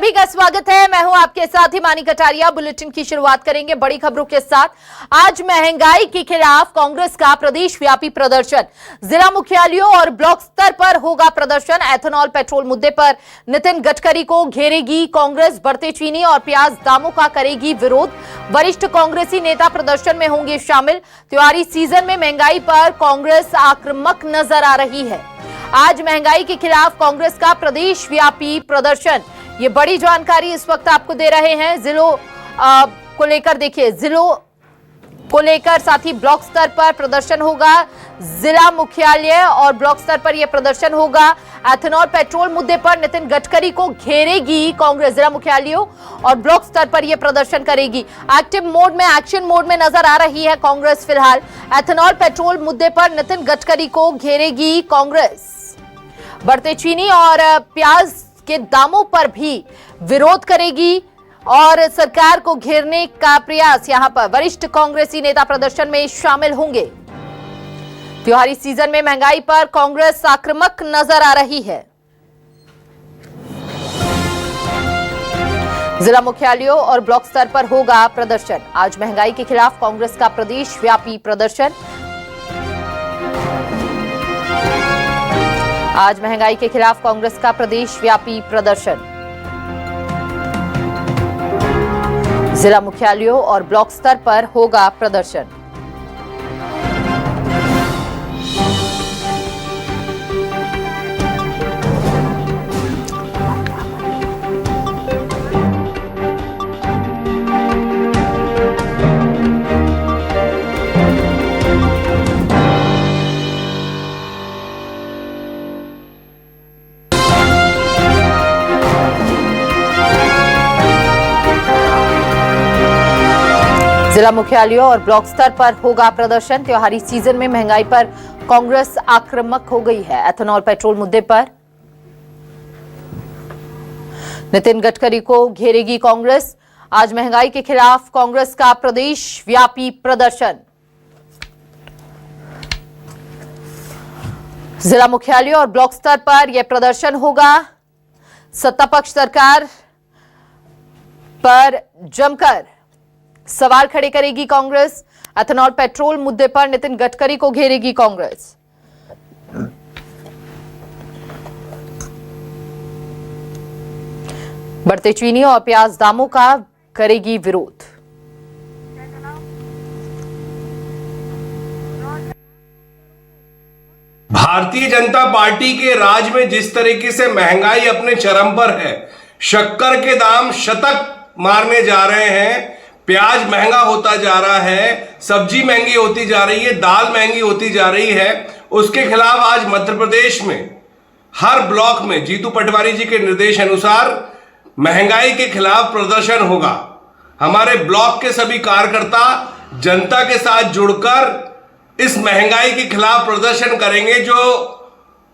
सभी का स्वागत है। मैं हूं आपके साथ हिमानी कटारिया। बुलेटिन की शुरुआत करेंगे बड़ी खबरों के साथ। आज महंगाई के खिलाफ कांग्रेस का प्रदेश व्यापी प्रदर्शन, जिला मुख्यालयों और ब्लॉक स्तर पर होगा प्रदर्शन। एथेनॉल पेट्रोल मुद्दे पर नितिन गडकरी को घेरेगी कांग्रेस, बढ़ते चीनी और प्याज दामों का करेगी विरोध। वरिष्ठ कांग्रेसी नेता प्रदर्शन में होंगे शामिल। त्योहारी सीजन में महंगाई पर कांग्रेस आक्रामक नजर आ रही है। आज महंगाई के खिलाफ कांग्रेस का प्रदेश व्यापी प्रदर्शन, ये बड़ी जानकारी इस वक्त आपको दे रहे हैं। जिलों को लेकर देखिए, जिलों को लेकर साथ ही ब्लॉक स्तर पर प्रदर्शन होगा। जिला मुख्यालय और ब्लॉक स्तर पर यह प्रदर्शन होगा। एथेनॉल पेट्रोल मुद्दे पर नितिन गडकरी को घेरेगी कांग्रेस, जिला मुख्यालयों और ब्लॉक स्तर पर यह प्रदर्शन करेगी। एक्टिव मोड में, एक्शन मोड में नजर आ रही है कांग्रेस फिलहाल। एथेनॉल पेट्रोल मुद्दे पर नितिन गडकरी को घेरेगी कांग्रेस। बढ़ते चीनी और प्याज के दामों पर भी विरोध करेगी और सरकार को घेरने का प्रयास। यहां पर वरिष्ठ कांग्रेसी नेता प्रदर्शन में शामिल होंगे। त्योहारी सीजन में महंगाई पर कांग्रेस आक्रामक नजर आ रही है। जिला मुख्यालयों और ब्लॉक स्तर पर होगा प्रदर्शन। आज महंगाई के खिलाफ कांग्रेस का प्रदेश व्यापी प्रदर्शन। आज महंगाई के खिलाफ कांग्रेस का प्रदेश व्यापी प्रदर्शन। जिला मुख्यालयों और ब्लॉक स्तर पर होगा प्रदर्शन। जिला मुख्यालयों और ब्लॉक स्तर पर होगा प्रदर्शन। त्योहारी सीजन में महंगाई पर कांग्रेस आक्रामक हो गई है। एथेनॉल पेट्रोल मुद्दे पर नितिन गडकरी को घेरेगी कांग्रेस। आज महंगाई के खिलाफ कांग्रेस का प्रदेश व्यापी प्रदर्शन। जिला मुख्यालयों और ब्लॉक स्तर पर यह प्रदर्शन होगा। सत्तापक्ष सरकार पर जमकर सवाल खड़े करेगी कांग्रेस। एथेनॉल पेट्रोल मुद्दे पर नितिन गडकरी को घेरेगी कांग्रेस। बढ़ते चीनी और प्याज दामों का करेगी विरोध। भारतीय जनता पार्टी के राज में जिस तरीके से महंगाई अपने चरम पर है, शक्कर के दाम शतक मारने जा रहे हैं, प्याज महंगा होता जा रहा है, सब्जी महंगी होती जा रही है, दाल महंगी होती जा रही है, उसके खिलाफ आज मध्य प्रदेश में हर ब्लॉक में जीतू पटवारी जी के निर्देश अनुसार महंगाई के खिलाफ प्रदर्शन होगा। हमारे ब्लॉक के सभी कार्यकर्ता जनता के साथ जुड़कर इस महंगाई के खिलाफ प्रदर्शन करेंगे जो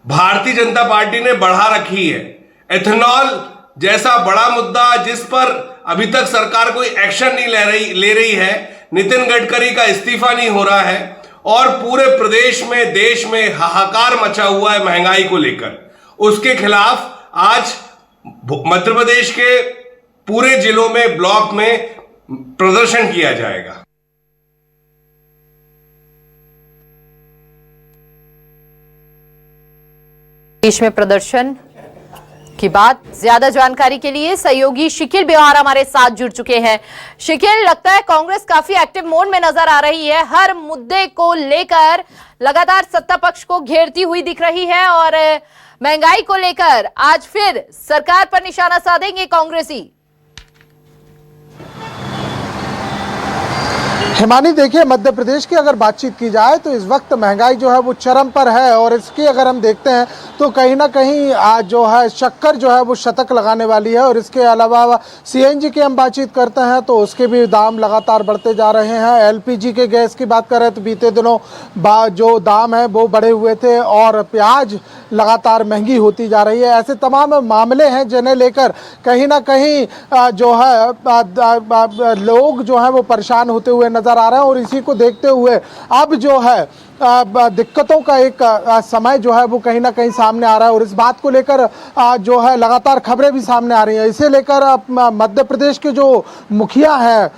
भारतीय जनता पार्टी ने बढ़ा रखी है। एथेनॉल जैसा बड़ा मुद्दा जिस पर अभी तक सरकार कोई एक्शन नहीं ले रही है, नितिन गडकरी का इस्तीफा नहीं हो रहा है और पूरे प्रदेश में, देश में हाहाकार मचा हुआ है महंगाई को लेकर। उसके खिलाफ आज मध्य प्रदेश के पूरे जिलों में, ब्लॉक में प्रदर्शन किया जाएगा। देश में प्रदर्शन की बात, ज्यादा जानकारी के लिए सहयोगी शिकिल बिहार हमारे साथ जुड़ चुके हैं। शिकिल, लगता है कांग्रेस काफी एक्टिव मोड में नजर आ रही है, हर मुद्दे को लेकर लगातार सत्ता पक्ष को घेरती हुई दिख रही है और महंगाई को लेकर आज फिर सरकार पर निशाना साधेंगे कांग्रेसी। हिमानी, देखिए, मध्य प्रदेश की अगर बातचीत की जाए तो इस वक्त महंगाई जो है वो चरम पर है और इसकी अगर हम देखते हैं तो कहीं ना कहीं आज जो है शक्कर जो है वो शतक लगाने वाली है। और इसके अलावा सीएनजी की हम बातचीत करते हैं तो उसके भी दाम लगातार बढ़ते जा रहे हैं। एलपीजी के गैस की बात करें तो बीते दिनों जो दाम है वो बढ़े हुए थे और प्याज लगातार महंगी होती जा रही है। ऐसे तमाम मामले हैं जिन्हें लेकर कहीं ना कहीं जो है लोग जो है वो परेशान होते हुए नजर आ रहे हैं। और इसी को देखते हुए अब जो है दिक्कतों का एक समय जो है वो कहीं ना कहीं सामने आ रहा है और इस बात को लेकर जो है लगातार खबरें भी सामने आ रही हैं। इसे लेकर मध्य प्रदेश के जो मुखिया हैं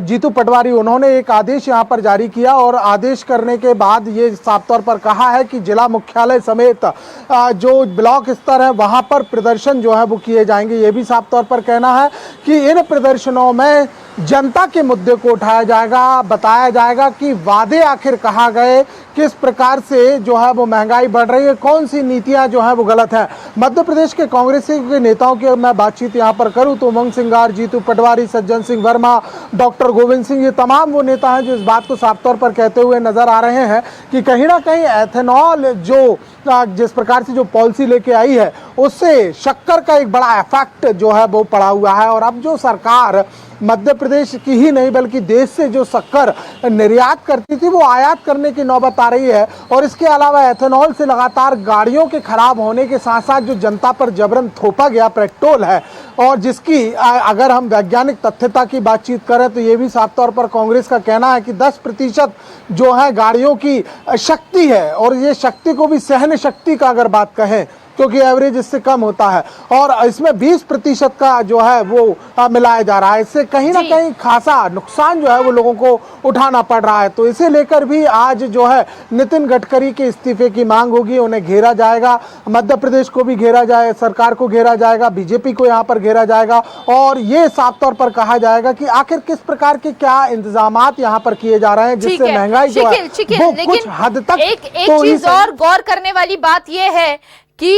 जीतू पटवारी, उन्होंने एक आदेश यहां पर जारी किया और आदेश करने के बाद ये साफ तौर पर कहा है कि जिला मुख्यालय समेत जो ब्लॉक स्तर है वहां पर प्रदर्शन जो है वो किए जाएंगे। ये भी साफ तौर पर कहना है कि इन प्रदर्शनों में जनता के मुद्दे को उठाया जाएगा, बताया जाएगा कि वादे आखिर कहाँ गए, किस प्रकार से जो है वो महंगाई बढ़ रही है, कौन सी नीतियां जो है वो गलत है। मध्य प्रदेश के कांग्रेस के नेताओं की मैं बातचीत यहां पर करूं तो उमंग सिंगार, जीतू पटवारी, सज्जन सिंह वर्मा, डॉक्टर गोविंद सिंह, ये तमाम वो नेता हैं जो इस बात को साफ तौर पर कहते हुए नजर आ रहे हैं कि कहीं ना कहीं एथेनॉल जो जिस प्रकार से जो पॉलिसी लेके आई है उससे शक्कर का एक बड़ा इफेक्ट जो है वो पड़ा हुआ है। और अब जो सरकार मध्य प्रदेश की ही नहीं बल्कि देश से जो शक्कर निर्यात करती थी वो आयात करने की नौबत आ रही है। और इसके अलावा एथेनॉल से लगातार गाड़ियों के खराब होने के साथ साथ जो जनता पर जबरन थोपा गया पेट्रोल है और जिसकी अगर हम वैज्ञानिक तथ्यता की बातचीत करें तो ये भी साफ तौर पर कांग्रेस का कहना है कि 10% जो है गाड़ियों की शक्ति है और ये शक्ति को भी सहन शक्ति का अगर बात कहें क्योंकि एवरेज इससे कम होता है और इसमें 20% का जो है वो मिलाया जा रहा है। इससे कहीं ना कहीं खासा नुकसान जो है वो लोगों को उठाना पड़ रहा है। तो इसे लेकर भी आज जो है नितिन गडकरी के इस्तीफे की मांग होगी, उन्हें घेरा जाएगा, मध्य प्रदेश को भी घेरा जाए, सरकार को घेरा जाएगा, बीजेपी को यहाँ पर घेरा जाएगा और ये साफ तौर पर कहा जाएगा कि आखिर किस प्रकार के क्या इंतजामात यहाँ पर किए जा रहे हैं जिससे महंगाई जो है वो कुछ हद तक। एक चीज और गौर करने वाली बात यह है कि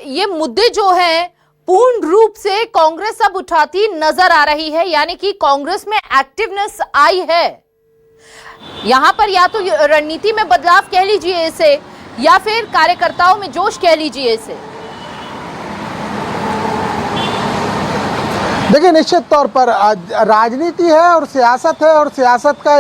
ये मुद्दे जो हैं पूर्ण रूप से कांग्रेस अब उठाती नजर आ रही है, यानी कि कांग्रेस में एक्टिवनेस आई है। यहां पर या तो रणनीति में बदलाव कह लीजिए इसे या फिर कार्यकर्ताओं में जोश कह लीजिए इसे। देखिए निश्चित तौर पर राजनीति है और सियासत का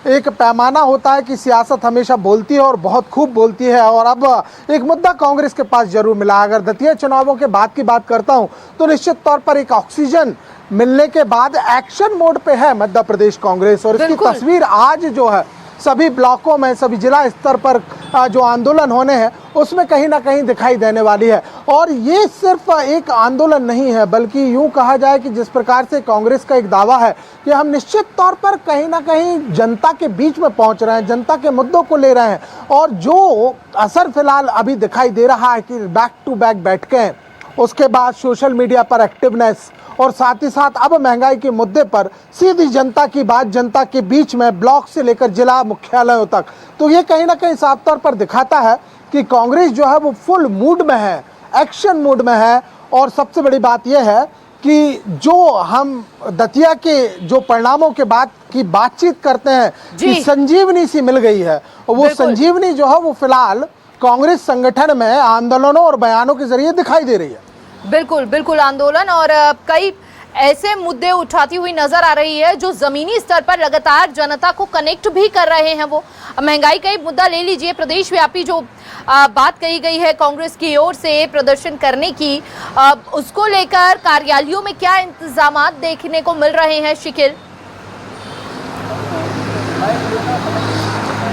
एक पैमाना होता है कि सियासत हमेशा बोलती है और बहुत खूब बोलती है। और अब एक मुद्दा कांग्रेस के पास जरूर मिला। अगर दतिया चुनावों के बाद की बात करता हूं तो निश्चित तौर पर एक ऑक्सीजन मिलने के बाद एक्शन मोड पे है मध्य प्रदेश कांग्रेस और इसकी तस्वीर आज जो है सभी ब्लॉकों में, सभी जिला स्तर पर जो आंदोलन होने हैं उसमें कहीं ना कहीं दिखाई देने वाली है। और ये सिर्फ एक आंदोलन नहीं है बल्कि यूं कहा जाए कि जिस प्रकार से कांग्रेस का एक दावा है कि हम निश्चित तौर पर कहीं ना कहीं जनता के बीच में पहुंच रहे हैं, जनता के मुद्दों को ले रहे हैं और जो असर फिलहाल अभी दिखाई दे रहा है कि बैक टू बैक बैठकें, उसके बाद सोशल मीडिया पर एक्टिवनेस और साथ ही साथ अब महंगाई के मुद्दे पर सीधी जनता की बात, जनता के बीच में ब्लॉक से लेकर जिला मुख्यालयों तक, तो ये कहीं ना कहीं साफ तौर पर दिखाता है कि कांग्रेस जो है वो फुल मूड में है, एक्शन मूड में है। और सबसे बड़ी बात यह है कि जो हम दतिया के जो परिणामों के बाद की बातचीत करते हैं कि संजीवनी सी मिल गई है, और वो संजीवनी जो है वो फिलहाल कांग्रेस संगठन में आंदोलनों और बयानों के जरिए दिखाई दे रही है। बिल्कुल बिल्कुल, आंदोलन और कई ऐसे मुद्दे उठाती हुई नजर आ रही है जो जमीनी स्तर पर लगातार जनता को कनेक्ट भी कर रहे हैं। वो महंगाई का ही मुद्दा ले लीजिए, प्रदेश व्यापी जो बात कही गई है कांग्रेस की ओर से प्रदर्शन करने की, उसको लेकर कार्यालयों में क्या इंतजामात देखने को मिल रहे हैं शिकिल?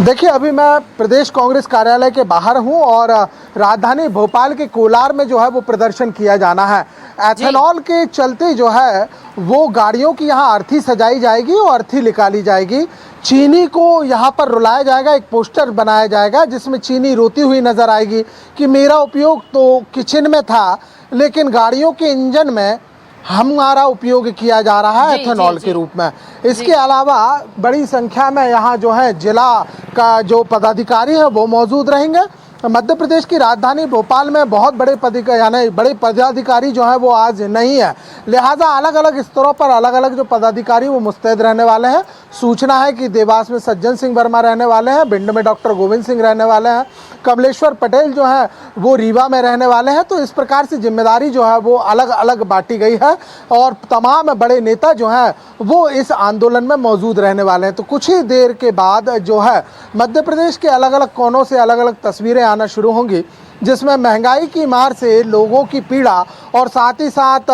देखिए अभी मैं प्रदेश कांग्रेस कार्यालय के बाहर हूं और राजधानी भोपाल के कोलार में जो है वो प्रदर्शन किया जाना है। एथेनॉल के चलते जो है वो गाड़ियों की यहाँ अर्थी सजाई जाएगी और अर्थी निकाली जाएगी। चीनी को यहाँ पर रुलाया जाएगा, एक पोस्टर बनाया जाएगा जिसमें चीनी रोती हुई नजर आएगी कि मेरा उपयोग तो किचन में था लेकिन गाड़ियों के इंजन में हमारा उपयोग किया जा रहा है एथेनॉल के रूप में। इसके अलावा बड़ी संख्या में यहाँ जो है जिला का जो पदाधिकारी है वो मौजूद रहेंगे। मध्य प्रदेश की राजधानी भोपाल में बहुत बड़े पदाधिकारी जो है वो आज नहीं है, लिहाजा अलग अलग स्तरों पर अलग अलग जो पदाधिकारी वो मुस्तैद रहने वाले हैं। सूचना है कि देवास में सज्जन सिंह वर्मा रहने वाले हैं, भिंड में डॉक्टर गोविंद सिंह रहने वाले हैं, कमलेश्वर पटेल जो है वो रीवा में रहने वाले हैं। तो इस प्रकार से जिम्मेदारी जो है वो अलग अलग बांटी गई है और तमाम बड़े नेता जो हैं वो इस आंदोलन में मौजूद रहने वाले हैं। तो कुछ ही देर के बाद जो है मध्य प्रदेश के अलग अलग कोनों से अलग अलग तस्वीरें आना शुरू होंगी जिसमें महंगाई की मार से लोगों की पीड़ा और साथ ही साथ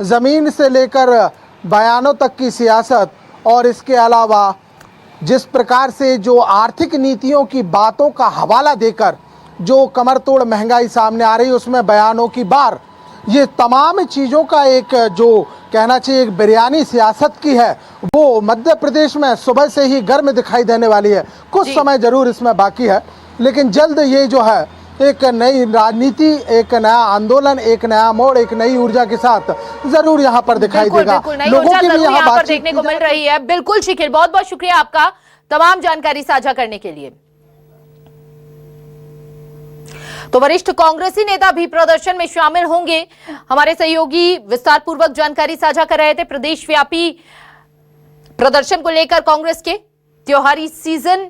ज़मीन से लेकर बयानों तक की सियासत और इसके अलावा जिस प्रकार से जो आर्थिक नीतियों की बातों का हवाला देकर जो कमर तोड़ महंगाई सामने आ रही है, उसमें बयानों की बार, ये तमाम चीज़ों का एक जो कहना चाहिए एक बिरयानी सियासत की है, वो मध्य प्रदेश में सुबह से ही गर्म दिखाई देने वाली है। कुछ समय जरूर इसमें बाकी है, लेकिन जल्द ये जो है एक नई राजनीति, एक नया आंदोलन, एक नया मोड़, एक नई ऊर्जा के साथ जरूर यहाँ पर दिखाई देगा। लोगों की भी यहाँ पर देखने को मिल रही है। बिल्कुल शिखिर, बहुत बहुत शुक्रिया आपका तमाम जानकारी साझा करने के लिए। तो वरिष्ठ कांग्रेसी नेता भी प्रदर्शन में शामिल होंगे। हमारे सहयोगी विस्तार पूर्वक जानकारी साझा कर रहे थे। प्रदेश व्यापी प्रदर्शन को लेकर कांग्रेस के त्योहारी सीजन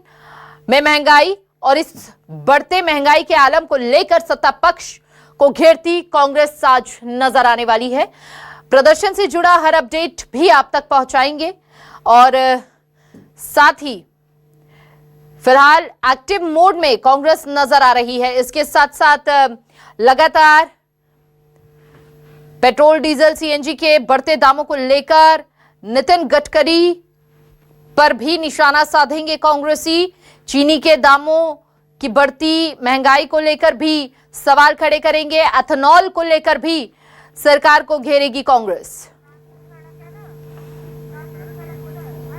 में महंगाई और इस बढ़ते महंगाई के आलम को लेकर सत्ता पक्ष को घेरती कांग्रेस आज नजर आने वाली है। प्रदर्शन से जुड़ा हर अपडेट भी आप तक पहुंचाएंगे और साथ ही फिलहाल एक्टिव मोड में कांग्रेस नजर आ रही है। इसके साथ साथ लगातार पेट्रोल, डीजल, सीएनजी के बढ़ते दामों को लेकर नितिन गडकरी पर भी निशाना साधेंगे कांग्रेसी। चीनी के दामों की बढ़ती महंगाई को लेकर भी सवाल खड़े करेंगे। एथेनॉल को लेकर भी सरकार को घेरेगी कांग्रेस।